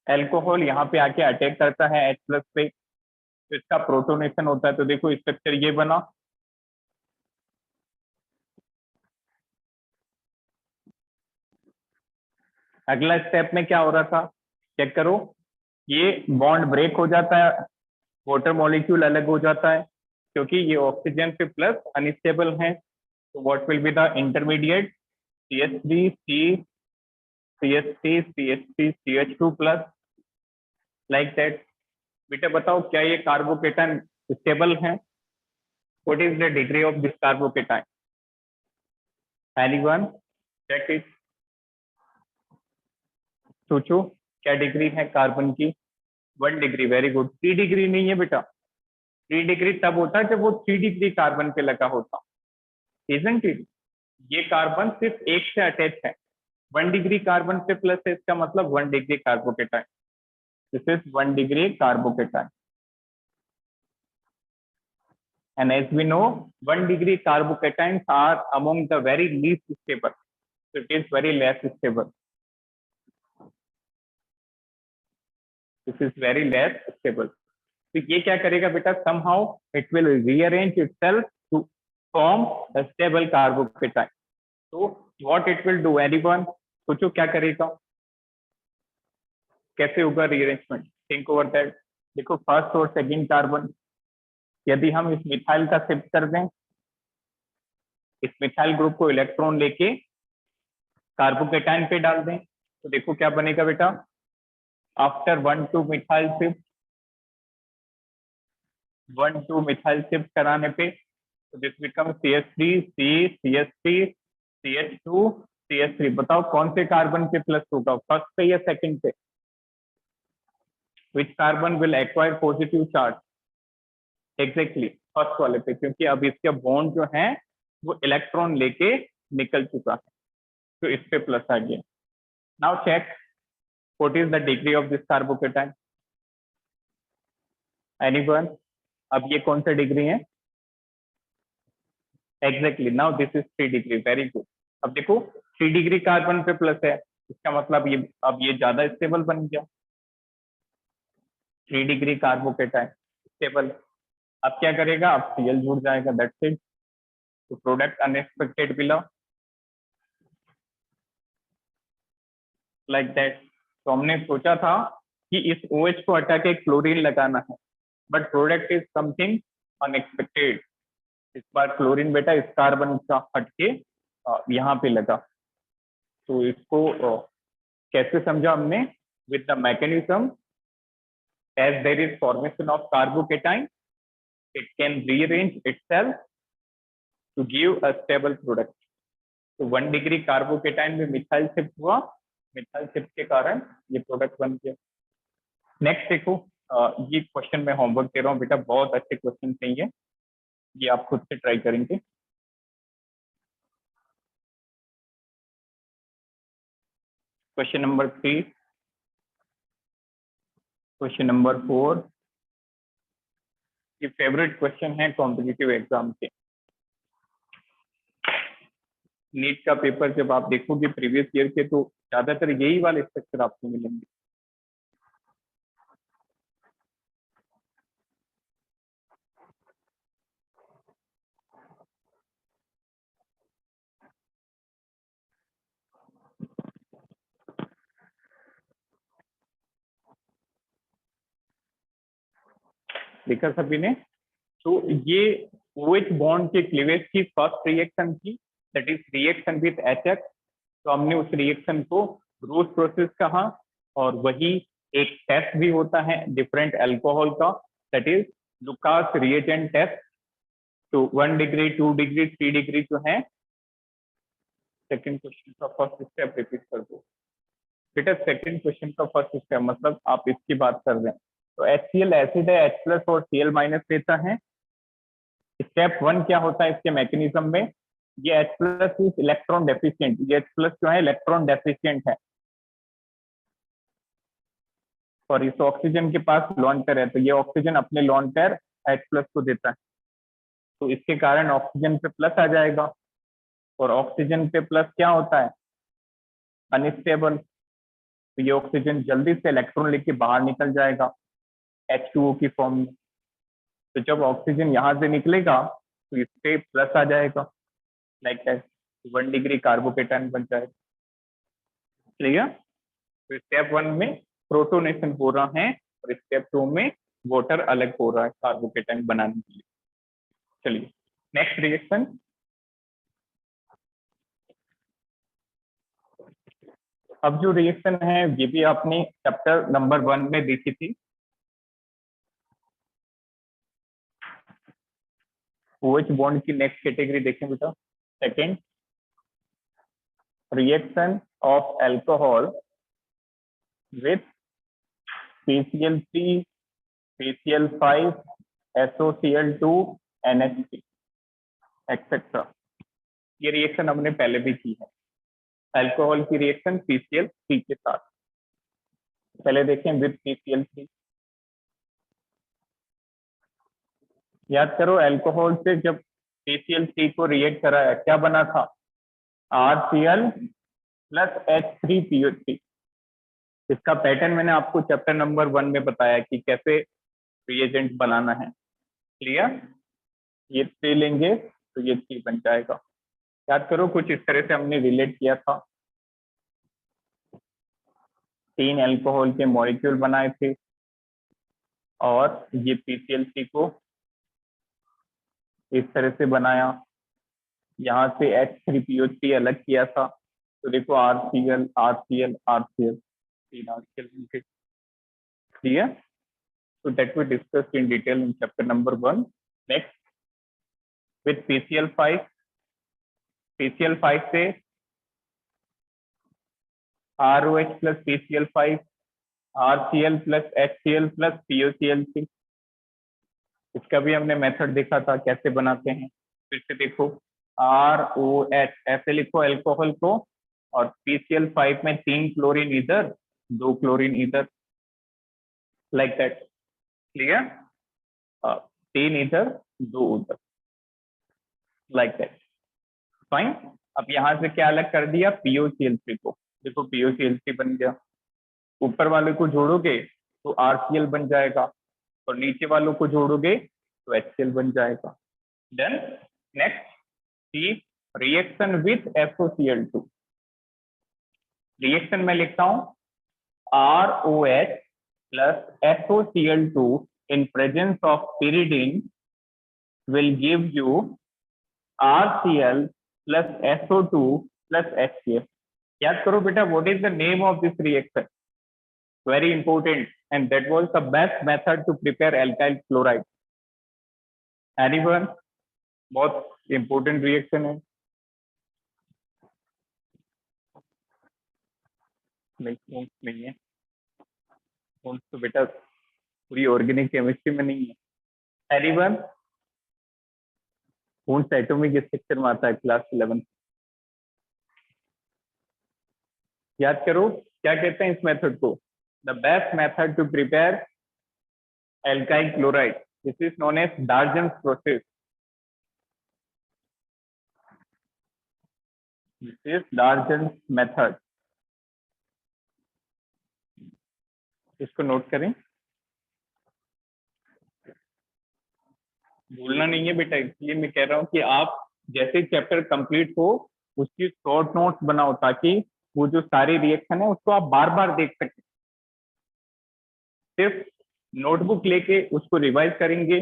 अल्कोहल यहाँ पे आके अटैक करता है H+ पे, तो इसका प्रोटोनेशन होता है। तो देखो स्ट्रक्चर ये बना, अगला स्टेप में क्या हो रहा था चेक करो, ये बॉन्ड ब्रेक हो जाता है, वाटर मॉलिक्यूल अलग हो जाता है, क्योंकि ये ऑक्सीजन पे प्लस अनस्टेबल है। तो what will be the intermediate, CH3 CH3 CH3 CH2 plus, like that. बेटा बताओ क्या ये कार्बोकेटाइन स्टेबल है? What is the degree of this carbocation? Anyone check it, सोचो क्या डिग्री है कार्बन की? 1 डिग्री, वेरी गुड। 3 डिग्री नहीं है बेटा, 3 डिग्री तब होता है जब वो 3 डिग्री कार्बन पे लगा होता, इजंट इट? ये कार्बन सिर्फ एक से अटैच है, 1 डिग्री कार्बन पे प्लस है, इसका मतलब 1 degree carbocation, this is 1 degree carbocation. And as we know, 1 degree carbocations are among the very least stable. So it is very less stable. This is very less stable. तो ये क्या करेगा बेटा, somehow it will rearrange itself to form a stable carbocation. So what it will do, anyone? सोचो क्या करेगा, कैसे होगा rearrangement? Think over that. देखो फर्स्ट और सेकंड कार्बन, यदि हम इस मिथाइल का शिफ्ट कर दें, इस मिथाइल ग्रुप को इलेक्ट्रॉन लेके कार्बोकेटाइन पे डाल दें, तो देखो क्या बनेगा बेटा, after 1,2 methyl shift, 1,2 methyl shift कराने पे, तो this become CH3 C CH3 CH2 CH3। बताओ कौन से कार्बन पे प्लस होगा, फर्स्ट पे या सेकंड पे? Which carbon will acquire positive charge? Exactly first वाले पे, क्योंकि अब इसके बॉन्ड जो है वो इलेक्ट्रॉन लेके निकल चुका है, तो इस पे प्लस आ गया। Now check what is the degree of this carbocation, anyone? अब ये कौन सा डिग्री है? Exactly, now this is 3 degree, very good. अब देखो 3 डिग्री कार्बन पे प्लस है, इसका मतलब ये अब ये ज्यादा स्टेबल बन गया, 3 डिग्री कार्बोकेटाइन स्टेबल। अब क्या करेगा, अब Cl जुड़ जाएगा, दैट्स इट। तो प्रोडक्ट अनएक्सपेक्टेड मिला, लाइक दैट। तो हमने सोचा था कि इस OH को हटा के क्लोरीन लगाना है, but product is something unexpected. इस बार क्लोरीन बेटा इस कार्बन का हट के यहाँ पे लगा। तो इसको कैसे समझा हमने, with the mechanism, as there is formation of carbocation, it can rearrange itself to give a stable product. तो 1 डिग्री कार्बोकेटाइन में मिथाइल शिफ्ट हुआ, मिथाइल शिफ्ट के कारण ये प्रोडक्ट बन गया। नेक्स्ट देखो ये क्वेश्चन मैं होमवर्क दे रहा हूँ बेटा, बहुत अच्छे क्वेश्चन हैं ये आप खुद से ट्राई करेंगे। क्वेश्चन नंबर 3, क्वेश्चन नंबर 4, ये फेवरेट क्वेश्चन है कॉम्पिटिटिव एग्जाम के। नीट का पेपर जब आप देखोगे प्रीवियस ईयर के, तो ज्यादातर यही वाले स्ट्रक्चर आपको मिलेंगे। देखा सभी ने? तो ये OH बॉन्ड के क्लीवेज की फर्स्ट रिएक्शन थी, that is reaction with HX। तो हमने उस रिएक्शन को रोज प्रोसेस कहा, और वही एक टेस्ट भी होता है डिफरेंट अल्कोहल का, that is Lucas reagent test. तो 1 डिग्री, 2 डिग्री, 3 डिग्री जो है। सेकंड क्वेश्चन का फर्स्ट स्टेप रिपीट कर दो बेटा। सेकंड क्वेश्चन का फर्स्ट स्टेप मतलब आप इसकी बात कर रहे हैं, तो HCl एसिड है, H प्लस और Cl माइनस देता है। स्टेप 1 क्या होता है इसके मैकेनिज्म में? ये H plus is electron deficient, ये H प्लस जो है इलेक्ट्रॉन डेफिशिएंट है, और इस ऑक्सीजन के पास लॉन पेयर है, तो ये ऑक्सीजन अपने लॉन पेयर H प्लस को देता है, तो इसके कारण ऑक्सीजन पे प्लस आ जाएगा, और ऑक्सीजन पे प्लस क्या होता है? अनस्टेबल। तो ये ऑक्सीजन जल्दी से इलेक्ट्रॉन लेके बाहर निकल जाएगा H2O की फॉर्म में। तो जब ऑक्सीजन यहाँ से निकलेगा तो इस पे प्लस आ जाएगा, लाइक दैट 1 डिग्री कार्बोकेटायन बन जाएगा। क्लियर? तो स्टेप 1 में प्रोटोनेशन हो रहा है, और स्टेप 2 में वाटर अलग हो रहा है कार्बोकेटायन बनाने के लिए। चलिए नेक्स्ट रिएक्शन। अब जो रिएक्शन है ये भी आपने चैप्टर नंबर 1 में देखी थी। OH बॉन्ड की नेक्स्ट कैटेगरी देखें बेटा। Second, reaction of alcohol with PCl3, PCl5, SOCl2, NH3 etcetera. ये रिएक्शन हमने पहले भी की है, अल्कोहल की रिएक्शन PCl3 के साथ। पहले देखें विद PCl3। याद करो अल्कोहल से जब PCl3 को रिएक्ट कराया क्या बना था? RCl plus H3PO3। इसका पैटर्न मैंने आपको चैप्टर नंबर 1 में बताया कि कैसे रिएजेंट बनाना है। क्लियर? ये 3 लेंगे तो ये 3 बन जाएगा। याद करो कुछ इस तरह से हमने रिलेट किया था, 3 अल्कोहल के मॉलिक्यूल बनाए थे, और ये PCl3 को इस तरह से बनाया, यहाँ से H3PO3 अलग किया था, तो देखो RCl RCl RCl 3 RCl मिलके। Clear? So that we discussed in detail in chapter number 1. Next, with PCl5, PCl5 से ROH plus PCl5, RCl plus HCl plus POCl3। इसका भी हमने मेथड देखा था कैसे बनाते हैं। फिर से देखो, ROH ऐसे लिखो अल्कोहल को, और PCl5 में 3 क्लोरीन इधर, 2 क्लोरीन इधर, लाइक दैट। क्लियर? 3 इधर, 2 उधर, लाइक दैट। फाइन। अब यहाँ से क्या अलग कर दिया? POCl3 को। देखो POCl3 बन गया, ऊपर वाले को जोड़ोगे तो RCl बन जाएगा, और नीचे वालों को जोड़ोगे तो HCl बन जाएगा। Then next, see reaction with SOCl2। Reaction में लिखता हूं ROH plus SOCl2 in presence of pyridine will give you RCl plus SO2 plus HCl। याद करो बेटा, what is the name of this reaction? Very important, and that was the best method to prepare alkyl chloride. Anyone? बहुत important reaction है। नहीं है तो बेटा पूरी ऑर्गेनिक केमिस्ट्री में नहीं है। एनीवन कौन सा एटॉमिक स्ट्रक्चर में आता है क्लास 11? याद करो क्या कहते हैं इस मेथड को, the best method to prepare alkyl chloride, this is known as Darzens process, this is Darzens method. इसको नोट करें, भूलना नहीं है बेटा, इसलिए मैं कह रहा हूँ कि आप जैसे चैप्टर कंप्लीट हो उसकी शॉर्ट नोट्स बनाओ, ताकि वो जो सारे रिएक्शन है उसको आप बार बार देख सकें। सिर्फ नोटबुक लेके उसको रिवाइज करेंगे,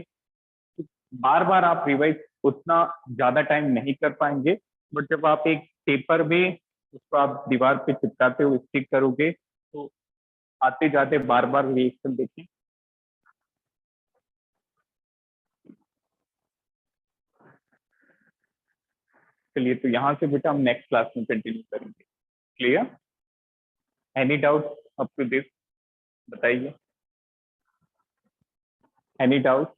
बार बार आप रिवाइज उतना ज्यादा टाइम नहीं कर पाएंगे, बट जब आप एक पेपर में उसको आप दीवार पे चिपकाते हो, स्टिक करोगे, तो आते जाते बार बार रिएक्शन देखें। चलिए, तो यहाँ से बेटा हम नेक्स्ट क्लास में कंटिन्यू करेंगे। Clear? Any doubt up to this? बताइए, एनी डाउट?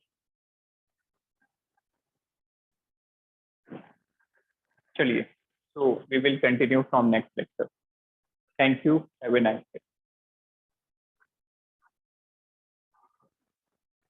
चलिए, so we will continue from next lecture. Thank you. Have a nice day.